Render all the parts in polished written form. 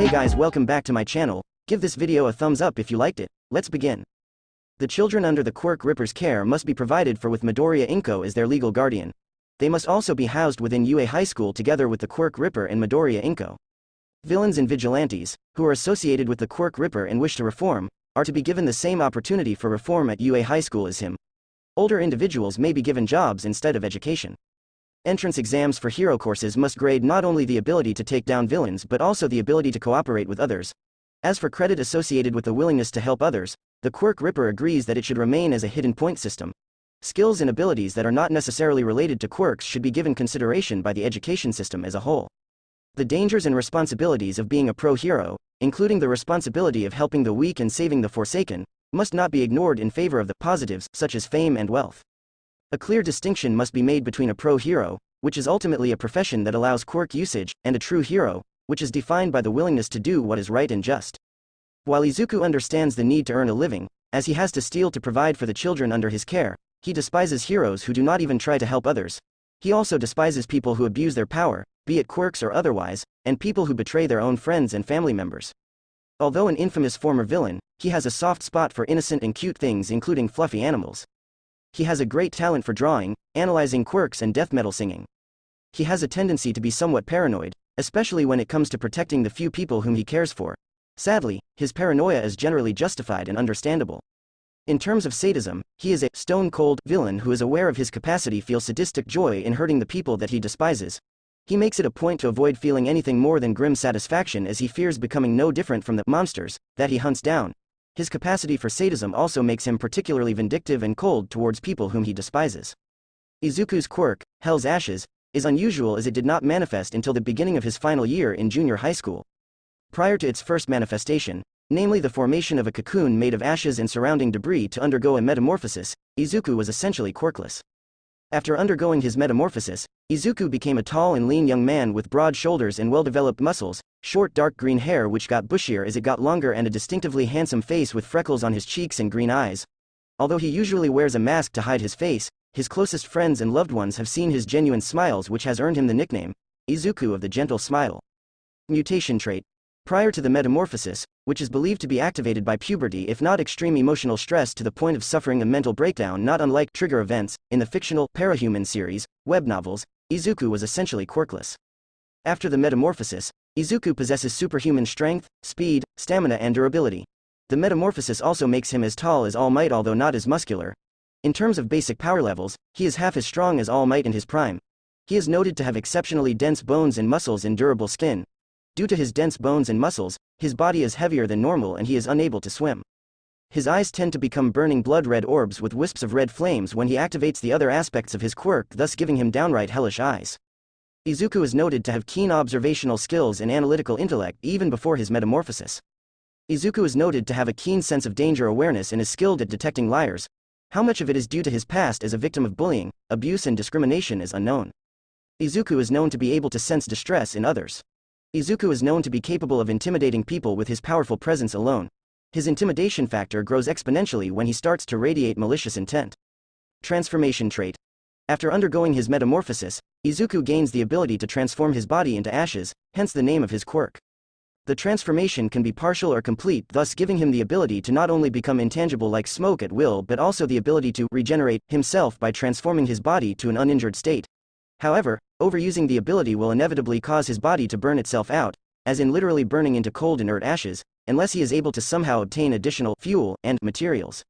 Hey guys, welcome back to my channel. Give this video a thumbs up if you liked it. Let's begin. The children under the Quirk Ripper's care must be provided for with Midoriya Inko as their legal guardian. They must also be housed within UA High School together with the Quirk Ripper and Midoriya Inko. Villains and vigilantes, who are associated with the Quirk Ripper and wish to reform, are to be given the same opportunity for reform at UA High School as him. Older individuals may be given jobs instead of education. Entrance exams for hero courses must grade not only the ability to take down villains but also the ability to cooperate with others. As for credit associated with the willingness to help others, the Quirk Ripper agrees that it should remain as a hidden point system. Skills and abilities that are not necessarily related to quirks should be given consideration by the education system as a whole. The dangers and responsibilities of being a pro-hero, including the responsibility of helping the weak and saving the forsaken, must not be ignored in favor of the positives such as fame and wealth. A clear distinction must be made between a pro-hero, which is ultimately a profession that allows quirk usage, and a true hero, which is defined by the willingness to do what is right and just. While Izuku understands the need to earn a living, as he has to steal to provide for the children under his care, he despises heroes who do not even try to help others. He also despises people who abuse their power, be it quirks or otherwise, and people who betray their own friends and family members. Although an infamous former villain, he has a soft spot for innocent and cute things including fluffy animals. He has a great talent for drawing, analyzing quirks and death metal singing. He has a tendency to be somewhat paranoid, especially when it comes to protecting the few people whom he cares for. Sadly, his paranoia is generally justified and understandable. In terms of sadism, he is a stone-cold villain who is aware of his capacity to feel sadistic joy in hurting the people that he despises. He makes it a point to avoid feeling anything more than grim satisfaction as he fears becoming no different from the monsters that he hunts down. His capacity for sadism also makes him particularly vindictive and cold towards people whom he despises. Izuku's quirk, Hell's Ashes, is unusual as it did not manifest until the beginning of his final year in junior high school. Prior to its first manifestation, namely the formation of a cocoon made of ashes and surrounding debris to undergo a metamorphosis, Izuku was essentially quirkless. After undergoing his metamorphosis, Izuku became a tall and lean young man with broad shoulders and well-developed muscles, short dark green hair which got bushier as it got longer and a distinctively handsome face with freckles on his cheeks and green eyes. Although he usually wears a mask to hide his face, his closest friends and loved ones have seen his genuine smiles, which has earned him the nickname, Izuku of the Gentle Smile. Mutation trait. Prior to the metamorphosis, which is believed to be activated by puberty if not extreme emotional stress to the point of suffering a mental breakdown not unlike trigger events, in the fictional Parahuman series, web novels, Izuku was essentially quirkless. After the metamorphosis, Izuku possesses superhuman strength, speed, stamina and durability. The metamorphosis also makes him as tall as All Might although not as muscular. In terms of basic power levels, he is half as strong as All Might in his prime. He is noted to have exceptionally dense bones and muscles and durable skin. Due to his dense bones and muscles, his body is heavier than normal and he is unable to swim. His eyes tend to become burning blood-red orbs with wisps of red flames when he activates the other aspects of his quirk, thus giving him downright hellish eyes. Izuku is noted to have keen observational skills and analytical intellect even before his metamorphosis. Izuku is noted to have a keen sense of danger awareness and is skilled at detecting liars. How much of it is due to his past as a victim of bullying, abuse and discrimination is unknown. Izuku is known to be able to sense distress in others. Izuku is known to be capable of intimidating people with his powerful presence alone. His intimidation factor grows exponentially when he starts to radiate malicious intent. Transformation trait. After undergoing his metamorphosis, Izuku gains the ability to transform his body into ashes, hence the name of his quirk. The transformation can be partial or complete, thus giving him the ability to not only become intangible like smoke at will but also the ability to regenerate himself by transforming his body to an uninjured state. However, overusing the ability will inevitably cause his body to burn itself out, as in literally burning into cold inert ashes, unless he is able to somehow obtain additional fuel and materials.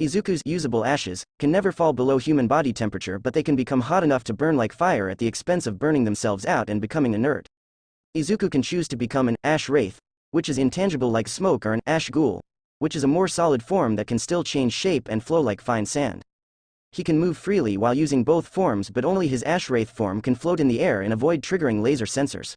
Izuku's usable ashes can never fall below human body temperature, but they can become hot enough to burn like fire at the expense of burning themselves out and becoming inert. Izuku can choose to become an ash wraith, which is intangible like smoke, or an ash ghoul, which is a more solid form that can still change shape and flow like fine sand. He can move freely while using both forms, but only his ash wraith form can float in the air and avoid triggering laser sensors.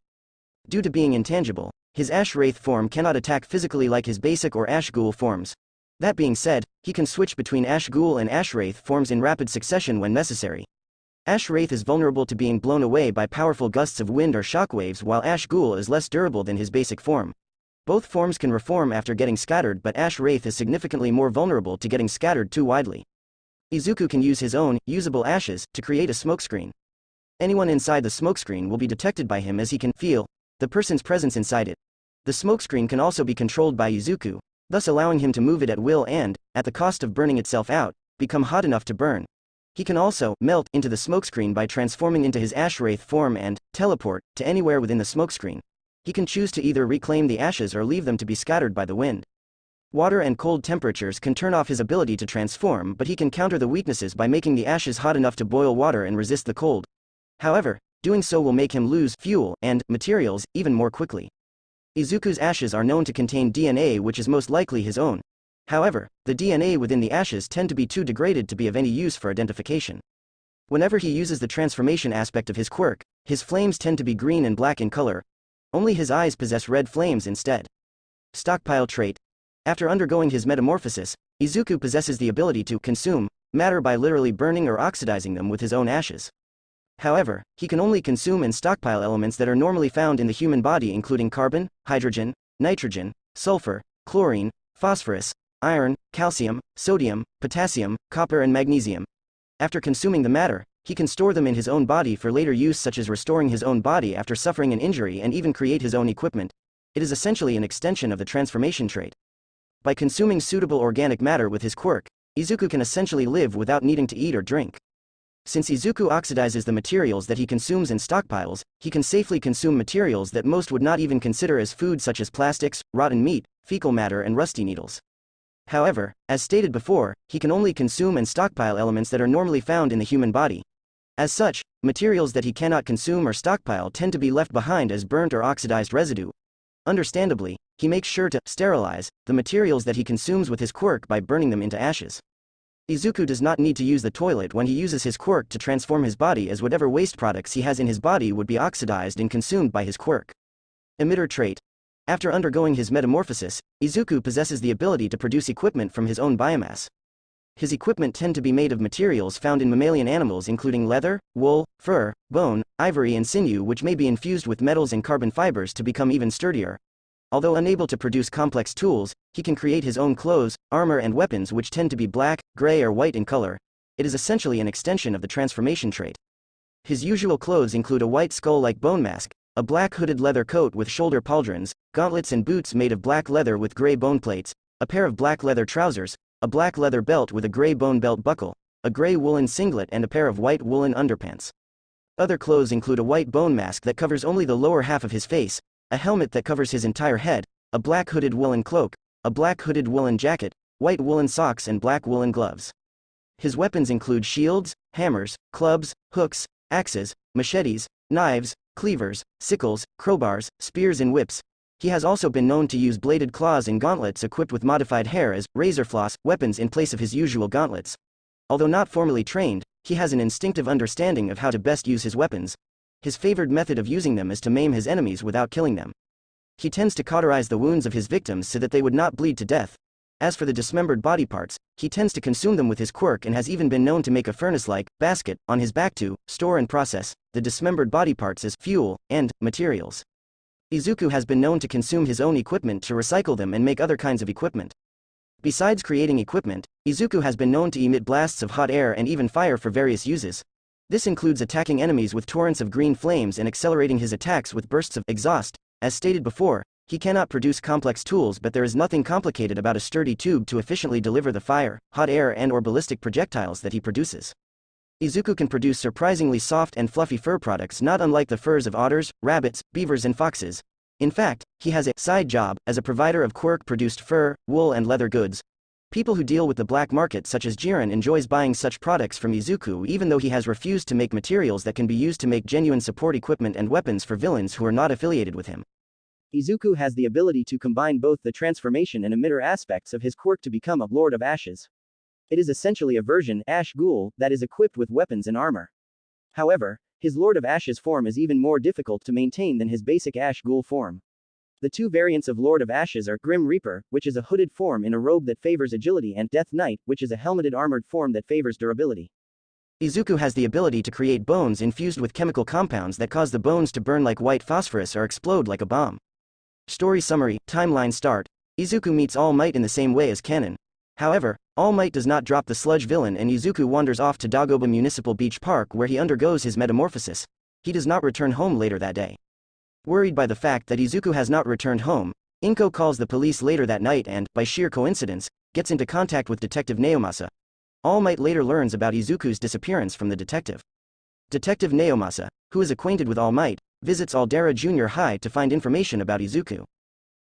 Due to being intangible, his ash wraith form cannot attack physically like his basic or ash ghoul forms. That being said, he can switch between ash ghoul and ash wraith forms in rapid succession when necessary. Ash wraith is vulnerable to being blown away by powerful gusts of wind or shockwaves, while ash ghoul is less durable than his basic form. Both forms can reform after getting scattered, but ash wraith is significantly more vulnerable to getting scattered too widely. Izuku can use his own usable ashes to create a smokescreen. Anyone inside the smokescreen will be detected by him as he can feel the person's presence inside it. The smokescreen can also be controlled by Izuku, thus allowing him to move it at will and, at the cost of burning itself out, become hot enough to burn. He can also melt into the smokescreen by transforming into his ash wraith form and teleport to anywhere within the smokescreen. He can choose to either reclaim the ashes or leave them to be scattered by the wind. Water and cold temperatures can turn off his ability to transform, but he can counter the weaknesses by making the ashes hot enough to boil water and resist the cold. However, doing so will make him lose fuel and materials even more quickly. Izuku's ashes are known to contain DNA, which is most likely his own. However, the DNA within the ashes tend to be too degraded to be of any use for identification. Whenever he uses the transformation aspect of his quirk, his flames tend to be green and black in color. Only his eyes possess red flames instead. Stockpile trait. After undergoing his metamorphosis, Izuku possesses the ability to consume matter by literally burning or oxidizing them with his own ashes. However, he can only consume and stockpile elements that are normally found in the human body, including carbon, hydrogen, nitrogen, sulfur, chlorine, phosphorus, iron, calcium, sodium, potassium, copper and magnesium. After consuming the matter, he can store them in his own body for later use, such as restoring his own body after suffering an injury, and even create his own equipment. It is essentially an extension of the transformation trait. By consuming suitable organic matter with his quirk, Izuku can essentially live without needing to eat or drink. Since Izuku oxidizes the materials that he consumes and stockpiles, he can safely consume materials that most would not even consider as food, such as plastics, rotten meat, fecal matter and rusty needles. However, as stated before, he can only consume and stockpile elements that are normally found in the human body. As such, materials that he cannot consume or stockpile tend to be left behind as burnt or oxidized residue. Understandably, he makes sure to sterilize the materials that he consumes with his quirk by burning them into ashes. Izuku does not need to use the toilet when he uses his quirk to transform his body, as whatever waste products he has in his body would be oxidized and consumed by his quirk. Emitter trait. After undergoing his metamorphosis, Izuku possesses the ability to produce equipment from his own biomass. His equipment tend to be made of materials found in mammalian animals, including leather, wool, fur, bone, ivory and sinew, which may be infused with metals and carbon fibers to become even sturdier. Although unable to produce complex tools, he can create his own clothes, armor and weapons, which tend to be black, gray or white in color. It is essentially an extension of the transformation trait. His usual clothes include a white skull-like bone mask, a black hooded leather coat with shoulder pauldrons, gauntlets and boots made of black leather with gray bone plates, a pair of black leather trousers, a black leather belt with a gray bone belt buckle, a gray woolen singlet and a pair of white woolen underpants. Other clothes include a white bone mask that covers only the lower half of his face, a helmet that covers his entire head, a black hooded woolen cloak, a black hooded woolen jacket, white woolen socks and black woolen gloves. His weapons include shields, hammers, clubs, hooks, axes, machetes, knives, cleavers, sickles, crowbars, spears and whips. He has also been known to use bladed claws and gauntlets equipped with modified hair as razor floss weapons in place of his usual gauntlets. Although not formally trained, he has an instinctive understanding of how to best use his weapons. His favored method of using them is to maim his enemies without killing them. He tends to cauterize the wounds of his victims so that they would not bleed to death. As for the dismembered body parts, he tends to consume them with his quirk and has even been known to make a furnace-like basket on his back to store and process the dismembered body parts as fuel and materials. Izuku has been known to consume his own equipment to recycle them and make other kinds of equipment. Besides creating equipment, Izuku has been known to emit blasts of hot air and even fire for various uses. This includes attacking enemies with torrents of green flames and accelerating his attacks with bursts of exhaust. As stated before, he cannot produce complex tools, but there is nothing complicated about a sturdy tube to efficiently deliver the fire, hot air and or ballistic projectiles that he produces. Izuku can produce surprisingly soft and fluffy fur products, not unlike the furs of otters, rabbits, beavers and foxes. In fact, he has a side job as a provider of quirk-produced fur, wool and leather goods. People who deal with the black market such as Jiren enjoys buying such products from Izuku, even though he has refused to make materials that can be used to make genuine support equipment and weapons for villains who are not affiliated with him. Izuku has the ability to combine both the transformation and emitter aspects of his quirk to become a Lord of Ashes. It is essentially a version Ash Ghoul that is equipped with weapons and armor. However, his Lord of Ashes form is even more difficult to maintain than his basic Ash Ghoul form. The two variants of Lord of Ashes are Grim Reaper, which is a hooded form in a robe that favors agility, and Death Knight, which is a helmeted armored form that favors durability. Izuku has the ability to create bones infused with chemical compounds that cause the bones to burn like white phosphorus or explode like a bomb. Story summary, timeline start. Izuku meets All Might in the same way as canon. However, All Might does not drop the sludge villain and Izuku wanders off to Dagoba Municipal Beach Park where he undergoes his metamorphosis. He does not return home later that day. Worried by the fact that Izuku has not returned home, Inko calls the police later that night and, by sheer coincidence, gets into contact with Detective Naomasa. All Might later learns about Izuku's disappearance from the detective. Detective Naomasa, who is acquainted with All Might, visits Aldera Junior High to find information about Izuku.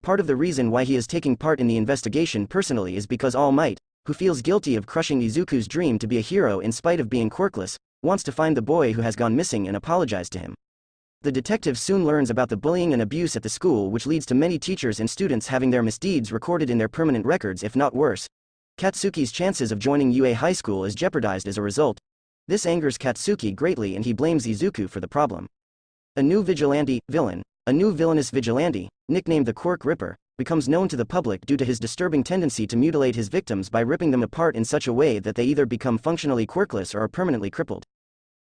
Part of the reason why he is taking part in the investigation personally is because All Might, who feels guilty of crushing Izuku's dream to be a hero in spite of being quirkless, wants to find the boy who has gone missing and apologize to him. The detective soon learns about the bullying and abuse at the school, which leads to many teachers and students having their misdeeds recorded in their permanent records, if not worse. Katsuki's chances of joining UA High School is jeopardized as a result. This angers Katsuki greatly and he blames Izuku for the problem. A new villainous vigilante, nicknamed the Quirk Ripper, becomes known to the public due to his disturbing tendency to mutilate his victims by ripping them apart in such a way that they either become functionally quirkless or are permanently crippled.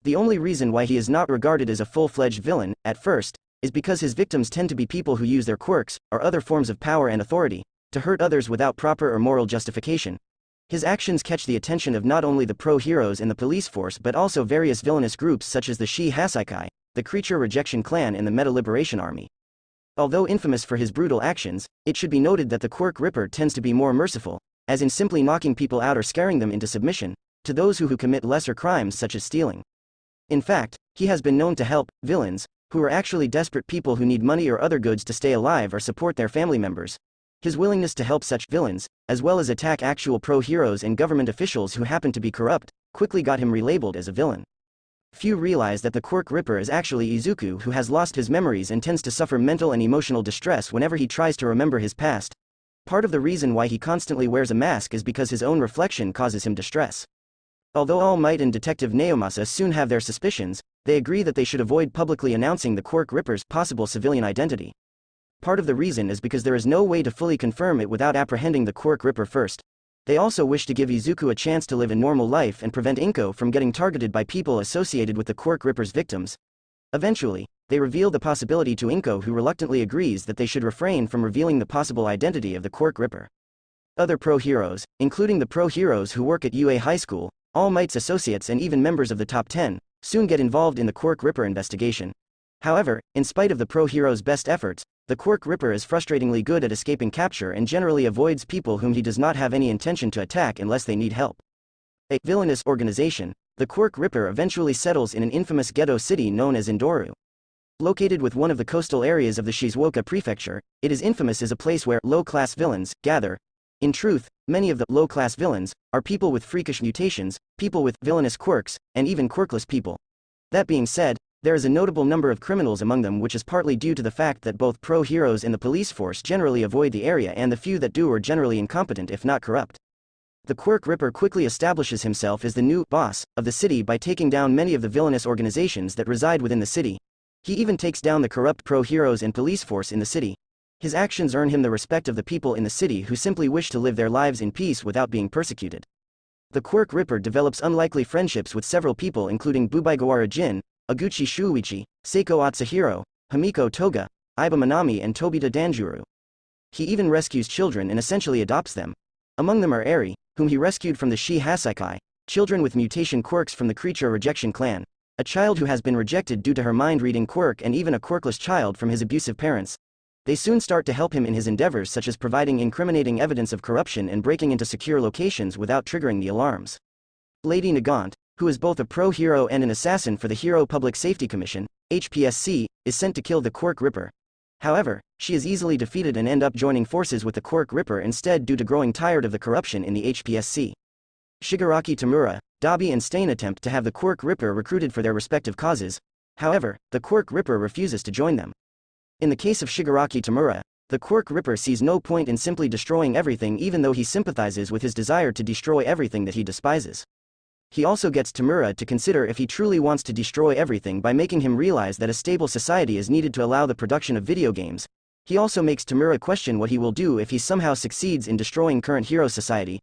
The only reason why he is not regarded as a full-fledged villain, at first, is because his victims tend to be people who use their quirks, or other forms of power and authority, to hurt others without proper or moral justification. His actions catch the attention of not only the pro-heroes in the police force but also various villainous groups such as the Shi Hasaikai, the Creature Rejection Clan and the Meta Liberation Army. Although infamous for his brutal actions, it should be noted that the Quirk Ripper tends to be more merciful, as in simply knocking people out or scaring them into submission, to those who commit lesser crimes such as stealing. In fact, he has been known to help villains, who are actually desperate people who need money or other goods to stay alive or support their family members. His willingness to help such villains, as well as attack actual pro-heroes and government officials who happen to be corrupt, quickly got him relabeled as a villain. Few realize that the Quirk Ripper is actually Izuku, who has lost his memories and tends to suffer mental and emotional distress whenever he tries to remember his past. Part of the reason why he constantly wears a mask is because his own reflection causes him distress. Although All Might and Detective Naomasa soon have their suspicions, they agree that they should avoid publicly announcing the Quirk Ripper's possible civilian identity. Part of the reason is because there is no way to fully confirm it without apprehending the Quirk Ripper first. They also wish to give Izuku a chance to live a normal life and prevent Inko from getting targeted by people associated with the Quirk Ripper's victims. Eventually, they reveal the possibility to Inko, who reluctantly agrees that they should refrain from revealing the possible identity of the Quirk Ripper. Other pro-heroes, including the pro-heroes who work at UA High School, All Might's associates and even members of the top 10, soon get involved in the Quirk Ripper investigation. However, in spite of the pro-hero's best efforts, the Quirk Ripper is frustratingly good at escaping capture and generally avoids people whom he does not have any intention to attack unless they need help. A villainous organization, the Quirk Ripper eventually settles in an infamous ghetto city known as Indoru. Located with one of the coastal areas of the Shizuoka prefecture, it is infamous as a place where low-class villains gather. In truth, many of the low-class villains are people with freakish mutations, people with villainous quirks, and even quirkless people. That being said, there is a notable number of criminals among them, which is partly due to the fact that both pro-heroes and the police force generally avoid the area, and the few that do are generally incompetent if not corrupt. The Quirk Ripper quickly establishes himself as the new boss of the city by taking down many of the villainous organizations that reside within the city. He even takes down the corrupt pro-heroes and police force in the city. His actions earn him the respect of the people in the city who simply wish to live their lives in peace without being persecuted. The Quirk Ripper develops unlikely friendships with several people, including Bubaigawara Jin, Aguchi Shuichi, Seiko Atsuhiro, Hamiko Toga, Iba Manami and Tobita Danjuru. He even rescues children and essentially adopts them. Among them are Eri, whom he rescued from the Shi Hasaikai, children with mutation quirks from the Creature Rejection Clan, a child who has been rejected due to her mind-reading quirk, and even a quirkless child from his abusive parents. They soon start to help him in his endeavors, such as providing incriminating evidence of corruption and breaking into secure locations without triggering the alarms. Lady Nagant, who is both a pro-hero and an assassin for the Hero Public Safety Commission, HPSC, is sent to kill the Quirk Ripper. However, she is easily defeated and ends up joining forces with the Quirk Ripper instead due to growing tired of the corruption in the HPSC. Shigaraki Tamura, Dabi and Stain attempt to have the Quirk Ripper recruited for their respective causes. However, the Quirk Ripper refuses to join them. In the case of Shigaraki Tamura, the Quirk Ripper sees no point in simply destroying everything, even though he sympathizes with his desire to destroy everything that he despises. He also gets Tamura to consider if he truly wants to destroy everything by making him realize that a stable society is needed to allow the production of video games. He also makes Tamura question what he will do if he somehow succeeds in destroying current hero society.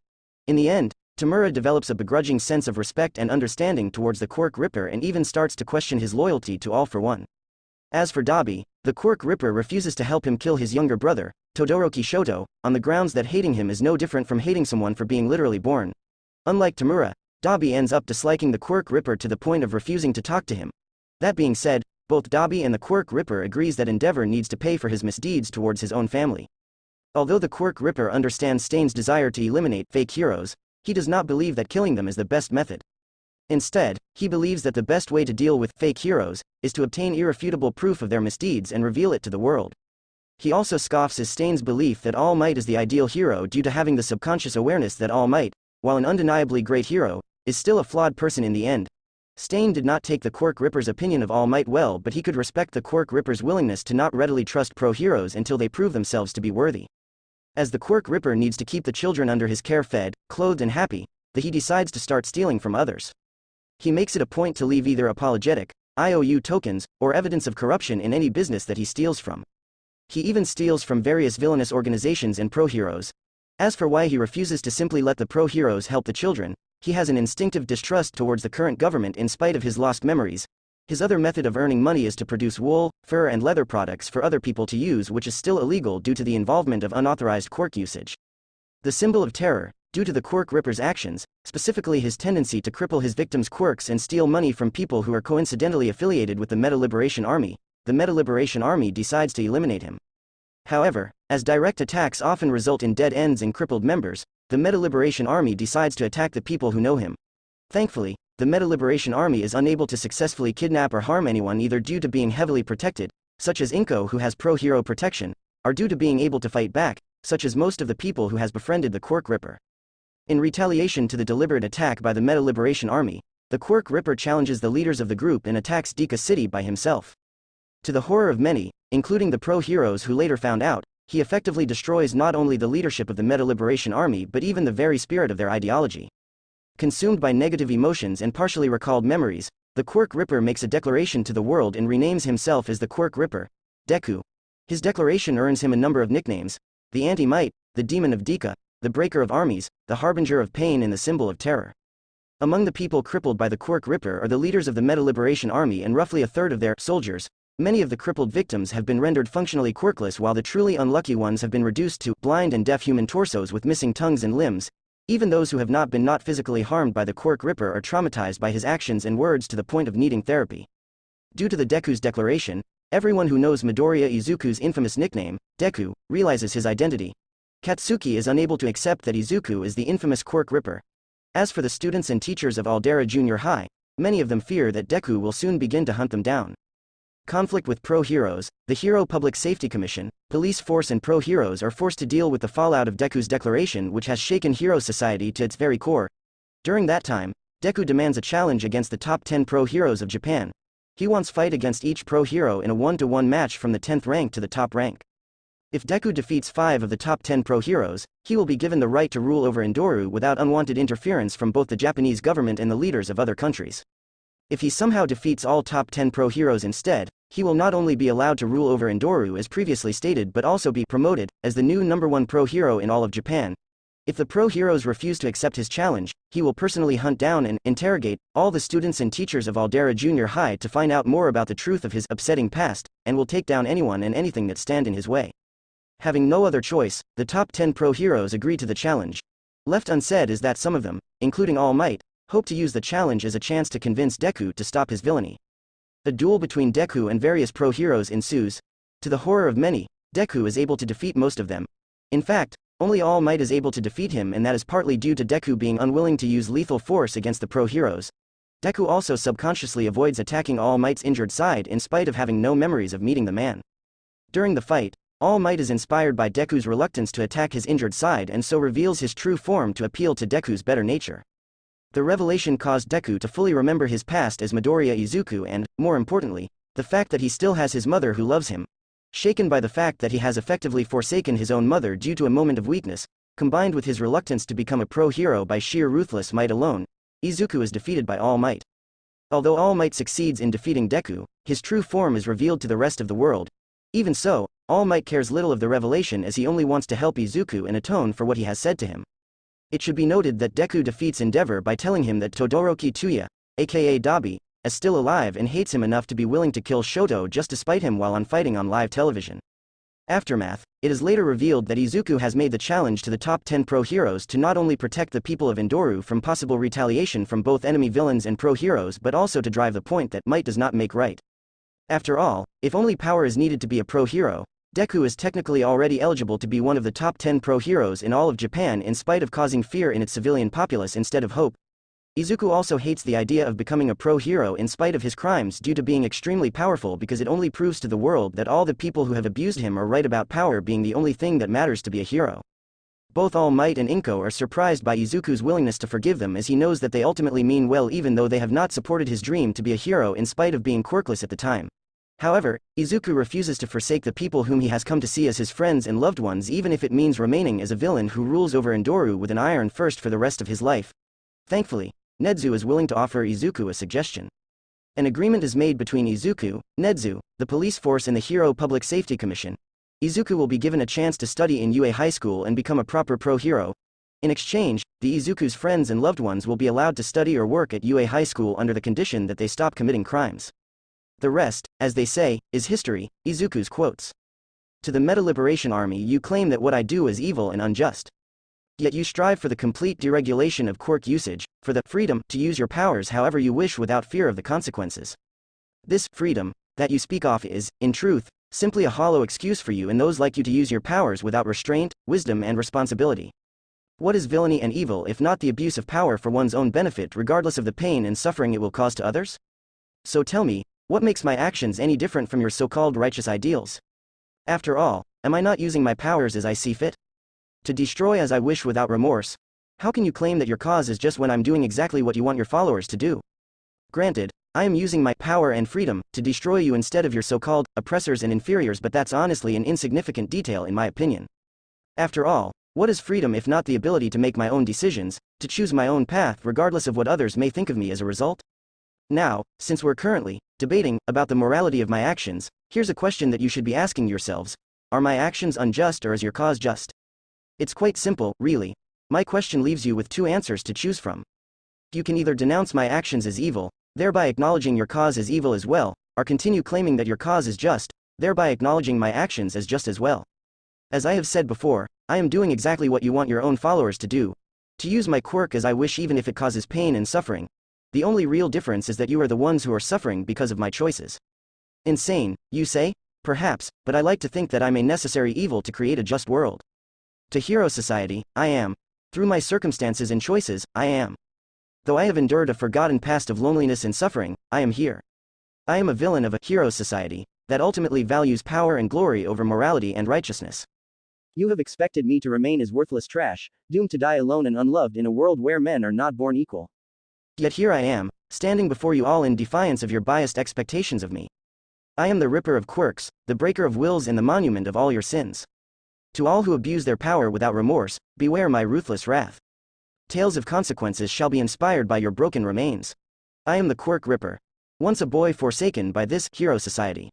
In the end, Tamura develops a begrudging sense of respect and understanding towards the Quirk Ripper and even starts to question his loyalty to All for One. As for Dabi, the Quirk Ripper refuses to help him kill his younger brother, Todoroki Shoto, on the grounds that hating him is no different from hating someone for being literally born. Unlike Tamura, Dabi ends up disliking the Quirk Ripper to the point of refusing to talk to him. That being said, both Dabi and the Quirk Ripper agrees that Endeavor needs to pay for his misdeeds towards his own family. Although the Quirk Ripper understands Stain's desire to eliminate fake heroes, he does not believe that killing them is the best method. Instead, he believes that the best way to deal with fake heroes is to obtain irrefutable proof of their misdeeds and reveal it to the world. He also scoffs at Stain's belief that All Might is the ideal hero due to having the subconscious awareness that All Might, while an undeniably great hero, is still a flawed person in the end. Stain did not take the Quirk Ripper's opinion of All Might well, but he could respect the Quirk Ripper's willingness to not readily trust pro-heroes until they prove themselves to be worthy. As the Quirk Ripper needs to keep the children under his care fed, clothed and happy, he decides to start stealing from others. He makes it a point to leave either apologetic, IOU tokens, or evidence of corruption in any business that he steals from. He even steals from various villainous organizations and pro-heroes. As for why he refuses to simply let the pro-heroes help the children, he has an instinctive distrust towards the current government in spite of his lost memories. His other method of earning money is to produce wool, fur and leather products for other people to use, which is still illegal due to the involvement of unauthorized quirk usage. The symbol of terror, due to the Quirk Ripper's actions, specifically his tendency to cripple his victims' quirks and steal money from people who are coincidentally affiliated with the Meta Liberation Army, the Meta Liberation Army decides to eliminate him. However, as direct attacks often result in dead ends and crippled members, the Meta Liberation Army decides to attack the people who know him. Thankfully, the Meta Liberation Army is unable to successfully kidnap or harm anyone either due to being heavily protected, such as Inko who has pro-hero protection, or due to being able to fight back, such as most of the people who has befriended the Quirk Ripper. In retaliation to the deliberate attack by the Meta Liberation Army, the Quirk Ripper challenges the leaders of the group and attacks Deku City by himself. To the horror of many, including the pro-heroes who later found out, he effectively destroys not only the leadership of the Meta Liberation Army but even the very spirit of their ideology. Consumed by negative emotions and partially recalled memories, the Quirk Ripper makes a declaration to the world and renames himself as the Quirk Ripper, Deku. His declaration earns him a number of nicknames: the Anti-Might, the Demon of Deka, the Breaker of Armies, the Harbinger of Pain and the Symbol of Terror. Among the people crippled by the Quirk Ripper are the leaders of the Meta Liberation Army and roughly a third of their soldiers. Many of the crippled victims have been rendered functionally quirkless while the truly unlucky ones have been reduced to blind and deaf human torsos with missing tongues and limbs. Even those who have not been physically harmed by the Quirk Ripper are traumatized by his actions and words to the point of needing therapy. Due to the Deku's declaration, everyone who knows Midoriya Izuku's infamous nickname, Deku, realizes his identity. Katsuki is unable to accept that Izuku is the infamous Quirk Ripper. As for the students and teachers of Aldera Junior High, many of them fear that Deku will soon begin to hunt them down. Conflict with pro-heroes, the Hero Public Safety Commission, police force and pro-heroes are forced to deal with the fallout of Deku's declaration, which has shaken hero society to its very core. During that time, Deku demands a challenge against the top 10 pro-heroes of Japan. He wants fight against each pro-hero in a 1-to-1 match from the 10th rank to the top rank. If Deku defeats 5 of the top 10 pro-heroes, he will be given the right to rule over Endoru without unwanted interference from both the Japanese government and the leaders of other countries. If he somehow defeats all top 10 pro-heroes instead, he will not only be allowed to rule over Endoru as previously stated but also be promoted as the new #1 pro-hero in all of Japan. If the pro-heroes refuse to accept his challenge, he will personally hunt down and interrogate all the students and teachers of Aldera Junior High to find out more about the truth of his upsetting past, and will take down anyone and anything that stand in his way. Having no other choice, the top 10 pro-heroes agree to the challenge. Left unsaid is that some of them, including All Might, hope to use the challenge as a chance to convince Deku to stop his villainy. A duel between Deku and various pro-heroes ensues. To the horror of many, Deku is able to defeat most of them. In fact, only All Might is able to defeat him, and that is partly due to Deku being unwilling to use lethal force against the pro-heroes. Deku also subconsciously avoids attacking All Might's injured side in spite of having no memories of meeting the man. During the fight, All Might is inspired by Deku's reluctance to attack his injured side and so reveals his true form to appeal to Deku's better nature. The revelation caused Deku to fully remember his past as Midoriya Izuku and, more importantly, the fact that he still has his mother who loves him. Shaken by the fact that he has effectively forsaken his own mother due to a moment of weakness, combined with his reluctance to become a pro-hero by sheer ruthless might alone, Izuku is defeated by All Might. Although All Might succeeds in defeating Deku, his true form is revealed to the rest of the world. Even so, All Might cares little of the revelation as he only wants to help Izuku and atone for what he has said to him. It should be noted that Deku defeats Endeavor by telling him that Todoroki Tuya, aka Dabi, is still alive and hates him enough to be willing to kill Shoto just to spite him while fighting on live television. Aftermath, it is later revealed that Izuku has made the challenge to the top 10 pro-heroes to not only protect the people of Endoru from possible retaliation from both enemy villains and pro-heroes but also to drive the point that might does not make right. After all, if only power is needed to be a pro-hero, Deku is technically already eligible to be one of the top 10 pro-heroes in all of Japan in spite of causing fear in its civilian populace instead of hope. Izuku also hates the idea of becoming a pro-hero in spite of his crimes due to being extremely powerful because it only proves to the world that all the people who have abused him are right about power being the only thing that matters to be a hero. Both All Might and Inko are surprised by Izuku's willingness to forgive them as he knows that they ultimately mean well even though they have not supported his dream to be a hero in spite of being quirkless at the time. However, Izuku refuses to forsake the people whom he has come to see as his friends and loved ones even if it means remaining as a villain who rules over Endoru with an iron fist for the rest of his life. Thankfully, Nedzu is willing to offer Izuku a suggestion. An agreement is made between Izuku, Nedzu, the police force and the Hero Public Safety Commission. Izuku will be given a chance to study in UA High School and become a proper pro-hero. In exchange, the Izuku's friends and loved ones will be allowed to study or work at UA High School under the condition that they stop committing crimes. The rest, as they say, is history, Izuku's quotes. To the Meta Liberation Army you claim that what I do is evil and unjust. Yet you strive for the complete deregulation of quirk usage, for the freedom to use your powers however you wish without fear of the consequences. This freedom that you speak of is, in truth, simply a hollow excuse for you and those like you to use your powers without restraint, wisdom and responsibility. What is villainy and evil if not the abuse of power for one's own benefit regardless of the pain and suffering it will cause to others? So tell me, what makes my actions any different from your so-called righteous ideals? After all, am I not using my powers as I see fit? To destroy as I wish without remorse? How can you claim that your cause is just when I'm doing exactly what you want your followers to do? Granted, I am using my power and freedom to destroy you instead of your so-called oppressors and inferiors, but that's honestly an insignificant detail in my opinion. After all, what is freedom if not the ability to make my own decisions, to choose my own path regardless of what others may think of me as a result? Now, since we're currently debating about the morality of my actions, here's a question that you should be asking yourselves. Are my actions unjust or is your cause just? It's quite simple, really. My question leaves you with two answers to choose from. You can either denounce my actions as evil, thereby acknowledging your cause as evil as well, or continue claiming that your cause is just, thereby acknowledging my actions as just as well. As I have said before, I am doing exactly what you want your own followers to do. To use my quirk as I wish even if it causes pain and suffering. The only real difference is that you are the ones who are suffering because of my choices. Insane, you say? Perhaps, but I like to think that I'm a necessary evil to create a just world. To hero society, I am. Through my circumstances and choices, I am. Though I have endured a forgotten past of loneliness and suffering, I am here. I am a villain of a hero society that ultimately values power and glory over morality and righteousness. You have expected me to remain as worthless trash, doomed to die alone and unloved in a world where men are not born equal. Yet here I am, standing before you all in defiance of your biased expectations of me. I am the ripper of quirks, the breaker of wills and the monument of all your sins. To all who abuse their power without remorse, beware my ruthless wrath. Tales of consequences shall be inspired by your broken remains. I am the quirk ripper. Once a boy forsaken by this hero society.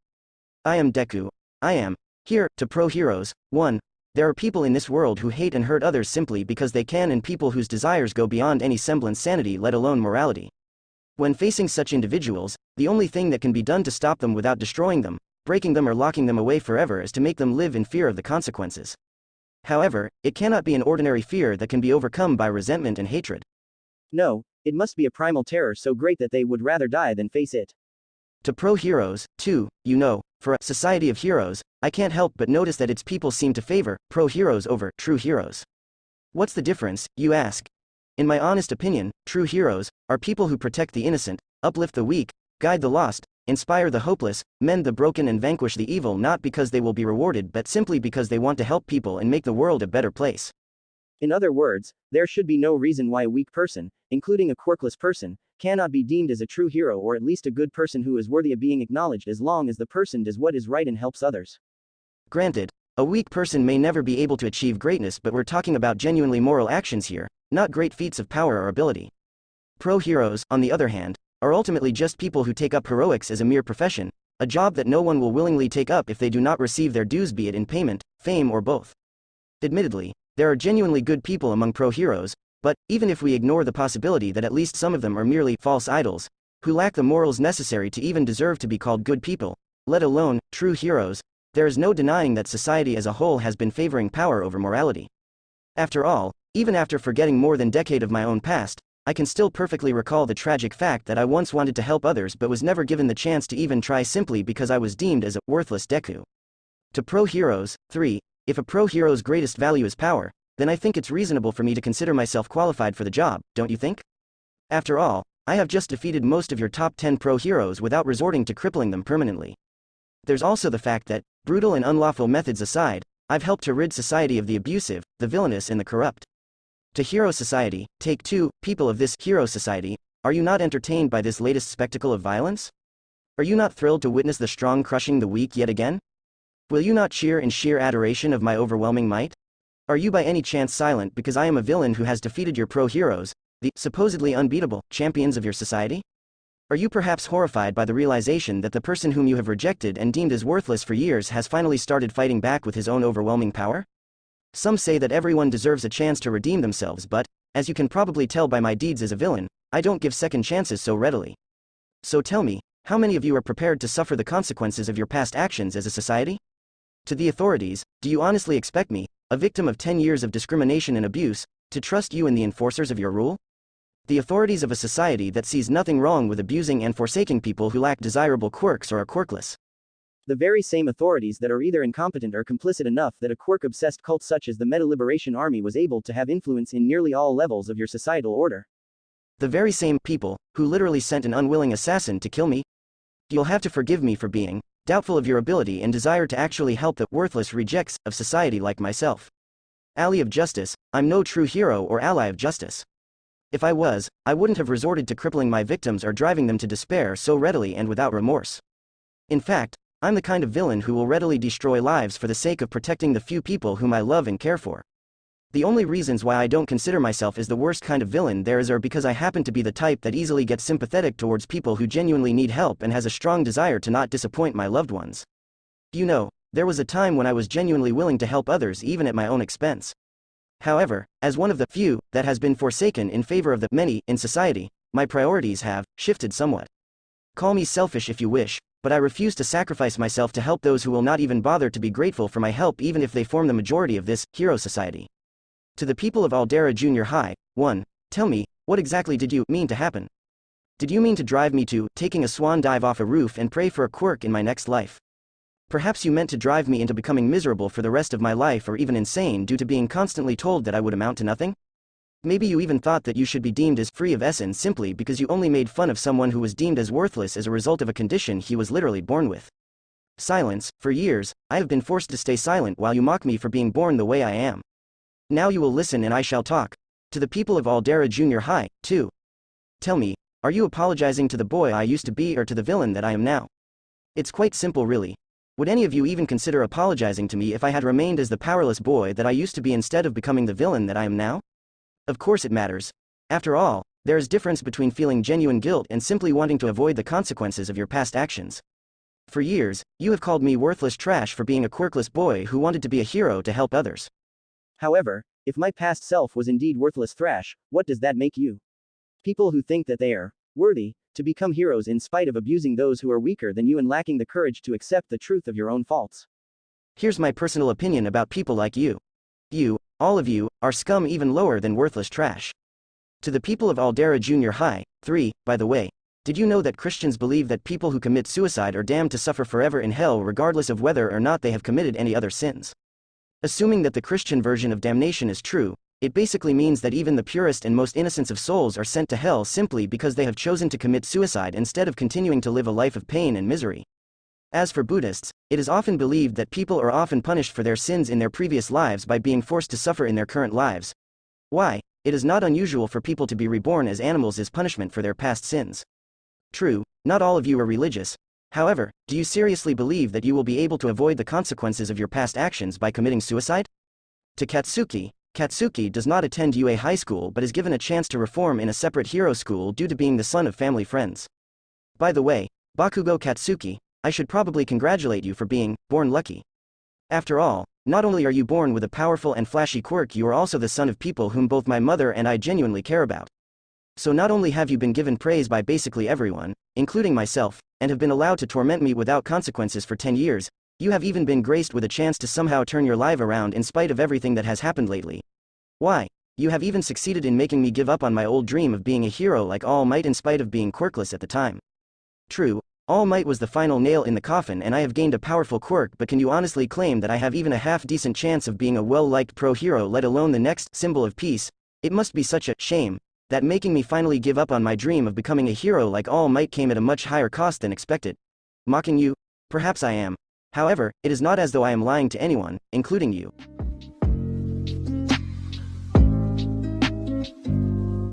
I am Deku. I am here to pro-heroes. 1. There are people in this world who hate and hurt others simply because they can, and people whose desires go beyond any semblance sanity, let alone morality. When facing such individuals, the only thing that can be done to stop them without destroying them, breaking them or locking them away forever is to make them live in fear of the consequences. However, it cannot be an ordinary fear that can be overcome by resentment and hatred. No, it must be a primal terror so great that they would rather die than face it. To pro-heroes, too, you know, for a society of heroes, I can't help but notice that its people seem to favor pro-heroes over true heroes. What's the difference, you ask? In my honest opinion, true heroes are people who protect the innocent, uplift the weak, guide the lost, inspire the hopeless, mend the broken and vanquish the evil, not because they will be rewarded but simply because they want to help people and make the world a better place. In other words, there should be no reason why a weak person, including a quirkless person, cannot be deemed as a true hero or at least a good person who is worthy of being acknowledged as long as the person does what is right and helps others. Granted, a weak person may never be able to achieve greatness, but we're talking about genuinely moral actions here, not great feats of power or ability. Pro-heroes, on the other hand, are ultimately just people who take up heroics as a mere profession, a job that no one will willingly take up if they do not receive their dues, be it in payment, fame or both. Admittedly, there are genuinely good people among pro-heroes, but, even if we ignore the possibility that at least some of them are merely false idols, who lack the morals necessary to even deserve to be called good people, let alone true heroes, there is no denying that society as a whole has been favoring power over morality. After all, even after forgetting more than a decade of my own past, I can still perfectly recall the tragic fact that I once wanted to help others but was never given the chance to even try simply because I was deemed as a worthless Deku. To pro heroes, 3. If a pro hero's greatest value is power, then I think it's reasonable for me to consider myself qualified for the job, don't you think? After all, I have just defeated most of your top 10 pro heroes without resorting to crippling them permanently. There's also the fact that, brutal and unlawful methods aside, I've helped to rid society of the abusive, the villainous and the corrupt. To hero society, take 2, people of this hero society, are you not entertained by this latest spectacle of violence? Are you not thrilled to witness the strong crushing the weak yet again? Will you not cheer in sheer adoration of my overwhelming might? Are you by any chance silent because I am a villain who has defeated your pro heroes, the supposedly unbeatable champions of your society? Are you perhaps horrified by the realization that the person whom you have rejected and deemed as worthless for years has finally started fighting back with his own overwhelming power? Some say that everyone deserves a chance to redeem themselves, but, as you can probably tell by my deeds as a villain, I don't give second chances so readily. So tell me, how many of you are prepared to suffer the consequences of your past actions as a society? To the authorities, do you honestly expect me, a victim of 10 years of discrimination and abuse, to trust you and the enforcers of your rule? The authorities of a society that sees nothing wrong with abusing and forsaking people who lack desirable quirks or are quirkless. The very same authorities that are either incompetent or complicit enough that a quirk-obsessed cult such as the Meta Liberation Army was able to have influence in nearly all levels of your societal order. The very same people who literally sent an unwilling assassin to kill me. You'll have to forgive me for being doubtful of your ability and desire to actually help the worthless rejects of society like myself. Ally of justice, I'm no true hero or ally of justice. If I was, I wouldn't have resorted to crippling my victims or driving them to despair so readily and without remorse. In fact, I'm the kind of villain who will readily destroy lives for the sake of protecting the few people whom I love and care for. The only reasons why I don't consider myself as the worst kind of villain there is are because I happen to be the type that easily gets sympathetic towards people who genuinely need help and has a strong desire to not disappoint my loved ones. You know, there was a time when I was genuinely willing to help others even at my own expense. However, as one of the few that has been forsaken in favor of the many in society, my priorities have shifted somewhat. Call me selfish if you wish, but I refuse to sacrifice myself to help those who will not even bother to be grateful for my help even if they form the majority of this hero society. To the people of Aldera Junior High, 1. Tell me, what exactly did you mean to happen? Did you mean to drive me to taking a swan dive off a roof and pray for a quirk in my next life? Perhaps you meant to drive me into becoming miserable for the rest of my life or even insane due to being constantly told that I would amount to nothing? Maybe you even thought that you should be deemed as free of essence simply because you only made fun of someone who was deemed as worthless as a result of a condition he was literally born with. Silence. For years, I have been forced to stay silent while you mock me for being born the way I am. Now you will listen and I shall talk. To the people of Aldera Junior High, 2. Tell me, are you apologizing to the boy I used to be or to the villain that I am now? It's quite simple really. Would any of you even consider apologizing to me if I had remained as the powerless boy that I used to be instead of becoming the villain that I am now? Of course it matters. After all, there is difference between feeling genuine guilt and simply wanting to avoid the consequences of your past actions. For years, you have called me worthless trash for being a quirkless boy who wanted to be a hero to help others. However, if my past self was indeed worthless trash, what does that make you? People who think that they are worthy to become heroes in spite of abusing those who are weaker than you and lacking the courage to accept the truth of your own faults. Here's my personal opinion about people like you. You, all of you, are scum even lower than worthless trash. To the people of Aldera Junior High, 3, by the way, did you know that Christians believe that people who commit suicide are damned to suffer forever in hell regardless of whether or not they have committed any other sins? Assuming that the Christian version of damnation is true, it basically means that even the purest and most innocent of souls are sent to hell simply because they have chosen to commit suicide instead of continuing to live a life of pain and misery. As for Buddhists, it is often believed that people are often punished for their sins in their previous lives by being forced to suffer in their current lives. Why? It is not unusual for people to be reborn as animals as punishment for their past sins. True, not all of you are religious. However, do you seriously believe that you will be able to avoid the consequences of your past actions by committing suicide? To Katsuki, Katsuki does not attend UA High School but is given a chance to reform in a separate hero school due to being the son of family friends. By the way, Bakugo Katsuki, I should probably congratulate you for being born lucky. After all, not only are you born with a powerful and flashy quirk, you are also the son of people whom both my mother and I genuinely care about. So not only have you been given praise by basically everyone, including myself, and have been allowed to torment me without consequences for 10 years, you have even been graced with a chance to somehow turn your life around in spite of everything that has happened lately. Why? You have even succeeded in making me give up on my old dream of being a hero like All Might in spite of being quirkless at the time. True, All Might was the final nail in the coffin and I have gained a powerful quirk, but can you honestly claim that I have even a half-decent chance of being a well-liked pro-hero, let alone the next symbol of peace? It must be such a shame that making me finally give up on my dream of becoming a hero like All Might came at a much higher cost than expected. Mocking you? Perhaps I am. However, it is not as though I am lying to anyone, including you.